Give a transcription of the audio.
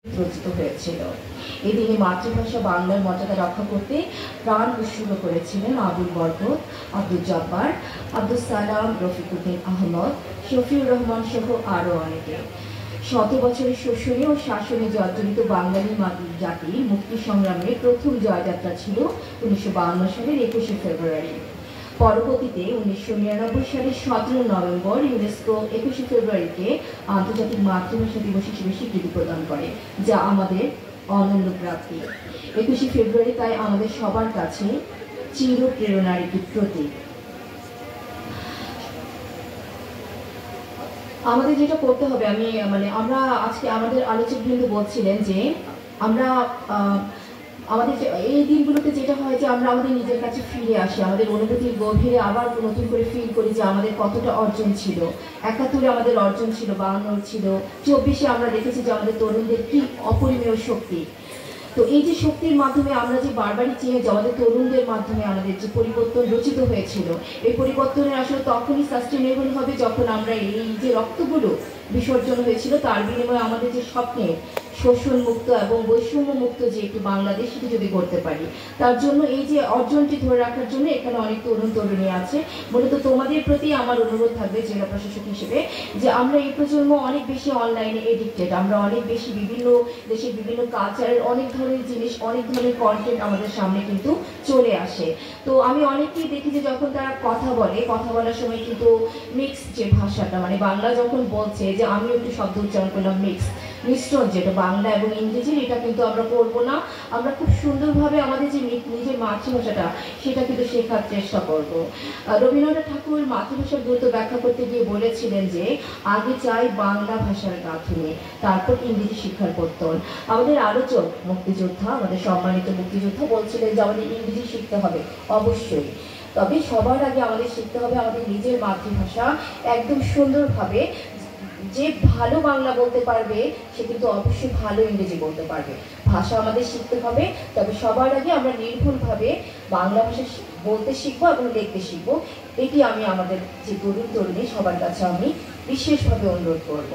রচিত হয়েছিল। এই দিনে মাতৃভাষা বাংলার মর্যাদা রক্ষা করতে প্রাণ উৎসর্গ করেছিলেন আবুল বরকত, আব্দুল জব্বার, আব্দুল সালাম, রফিকুদ্দিন আহমদ, শফিউর রহমান সহ আরও অনেকে। শত বছরের শোষণে ও শাসনে জর্জরিত বাঙালি জাতির মুক্তি সংগ্রামের প্রথম জয়যাত্রা ছিল 1952 সালের 21শে ফেব্রুয়ারি। পরবর্তীতে 1999 সালের 17 নভেম্বর ইউনেস্কো 21শে ফেব্রুয়ারিকে আন্তর্জাতিক মাতৃভাষা দিবস হিসেবে স্বীকৃতি প্রদান করে, যা আমাদের অনন্য প্রাপ্তি। 21শে ফেব্রুয়ারি তাই আমাদের সবার কাছে চির প্রেরণার একটি প্রতীক। আমাদের যেটা করতে হবে, আমরা আজকে আমাদের আলোচকবৃন্দ বলছিলেন যে আমরা আমাদের এই দিনগুলোতে যেটা হয় যে আমরা আমাদের নিজের কাছে ফিরে আসি, আমাদের অনুভূতির গভীরে আবার নতুন করে ফিল করি যে আমাদের কতটা অর্জন ছিল। 71-এ আমাদের অর্জন ছিল, 52 ছিল, 24-এ আমরা দেখেছি যে আমাদের তরুণদের কি অপরিমেয় শক্তি। তো এই যে শক্তির মাধ্যমে আমরা যে বারবারই চেয়ে যে আমাদের তরুণদের মাধ্যমে আমাদের যে পরিবর্তন রচিত হয়েছিল, এই পরিবর্তনের আসলে তখনই সাস্টেনেবল হবে যখন আমরা এই যে রক্তগুলো বিসর্জন হয়েছিল তার বিনিময়ে আমাদের যে স্বপ্নে শোষণ মুক্ত এবং বৈষম্য মুক্ত যে একটি বাংলাদেশ সেটি যদি করতে পারি, তার জন্য এই যে অর্জনটি ধরে রাখার জন্য এখানে অনেক তরুণ তরুণী আছে। মূলত তোমাদের প্রতি আমার অনুরোধ থাকবে জেলা প্রশাসক হিসেবে যে আমরা এই প্রজন্ম অনেক বেশি অনলাইনে এডিক্টেড, আমরা অনেক বেশি বিভিন্ন দেশের বিভিন্ন কালচারের অনেক ধরনের জিনিস, অনেক ধরনের কন্টেন্ট আমাদের সামনে কিন্তু চলে আসে। তো আমি অনেককেই দেখি যে যখন তারা কথা বলার সময় কিন্তু মিক্স যে ভাষাটা, বাংলা যখন বলছে যে আমিও একটু শব্দ উচ্চারণ করলাম মিশ্রণ, যেটা বাংলা এবং ইংরেজির, এটা কিন্তু আমরা করবো না। আমরা খুব সুন্দরভাবে আমাদের যে নিজের মাতৃভাষাটা সেটা কিন্তু শেখার চেষ্টা করব। রবীন্দ্রনাথ ঠাকুর মাতৃভাষার গুরুত্ব ব্যাখ্যা করতে গিয়ে বলেছিলেন যে আগে চাই বাংলা ভাষার গাঁথুনি, তারপর ইংরেজি শিক্ষার পত্তন। আমাদের আলোচক মুক্তিযোদ্ধা, আমাদের সম্মানিত মুক্তিযোদ্ধা বলছিলেন যে আমাদের ইংরেজি শিখতে হবে, অবশ্যই, তবে সবার আগে আমাদের শিখতে হবে আমাদের নিজের মাতৃভাষা একদম সুন্দরভাবে। যে ভালো বাংলা বলতে পারবে সে কিন্তু অবশ্যই ভালো ইংরেজি বলতে পারবে। ভাষা আমাদের শিখতে হবে, তবে সবার আগে আমরা নির্ভুলভাবে বাংলা ভাষা বলতে শিখবো এবং লিখতে শিখবো। এটি আমি আমাদের যে তরুণ তরুণী সবার কাছে আমি বিশেষভাবে অনুরোধ করব।